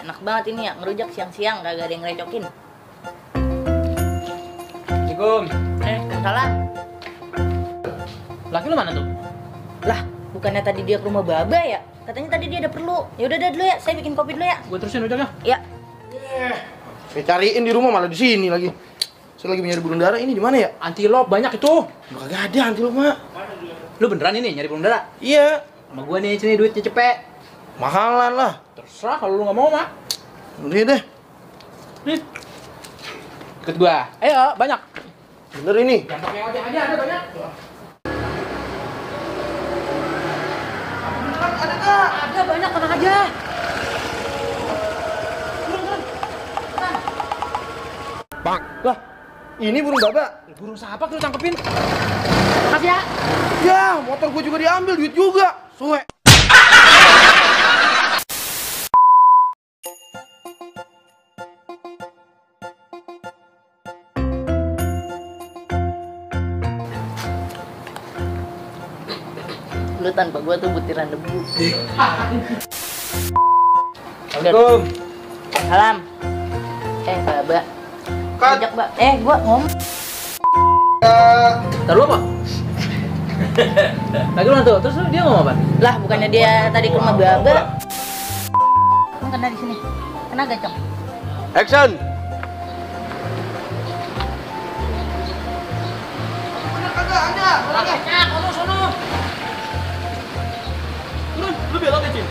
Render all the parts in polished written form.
Enak banget ini ya, ngerujak siang-siang, kagak ada yang ngerecokin. Assalamualaikum. Salam. Laki lu mana tuh? Lah, bukannya tadi dia ke rumah Baba ya? Katanya tadi dia ada perlu. Ya udah dulu ya, saya bikin kopi dulu ya. Gue terusin rujaknya. Ya. Saya cariin di rumah malah di sini lagi. Saya lagi nyari burung dara, ini di mana ya? Antilop banyak itu. Kagak ada antilop, Mak. Lu beneran ini nyari burung dara? Iya, Sama gua nih sini duitnya cepet. mahalan lah. Terserah kalau lu nggak mau, Mak. Udah deh, Nih. Ikut gua. Ayo, banyak. bener ini. Jangan pakai ojek aja, ada banyak. Ada kak? Ada banyak, tenang aja. Bang. Lah, ini burung baba. Burung siapa lu tangkepin? Makasih ya. Ya, motor gue juga diambil, duit juga. Suwe. Lu tanpa gua tuh butiran debu. Assalamualaikum. Salam. Baba. Kan. Rujak, Mbak. Gua ngomong. Taruh apa? Lagi lu tuh, terus dia ngomong apa? Lah, bukannya dia tadi ke rumah Baba. Emang kena di sini. Kena gacang. Action. Lu belok ke sini.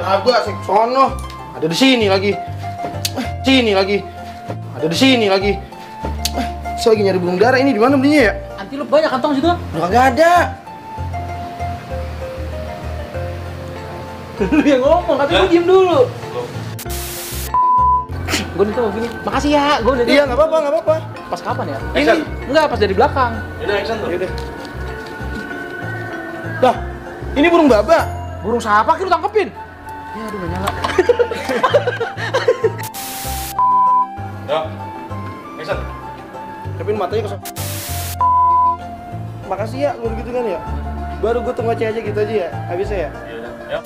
Baba sih sono. Ada di sini lagi. Sini lagi. Ada di sini lagi. Saya lagi nyari burung dara, ini di mana belinya ya? Antilop banyak kantong situ. Udah kagak ada. Lu yang ngomong, katanya gua diem dulu. Gua nih tuh gini. Makasih ya, gua udah. Iya, nggak apa-apa, nggak apa-apa. Pas kapan ya? Ini. Enggak, pas dari belakang. Yaudah, action tuh. Yaudah. Lah, ini burung baba. Burung siapa ki lu tangkepin? Ya aduh, nggak nyala. Ya. Action. Kepin matanya kosong. Makasih ya, lu gitu kan ya. Baru gue tengok aja gitu aja ya, habisnya ya. Iya, ya.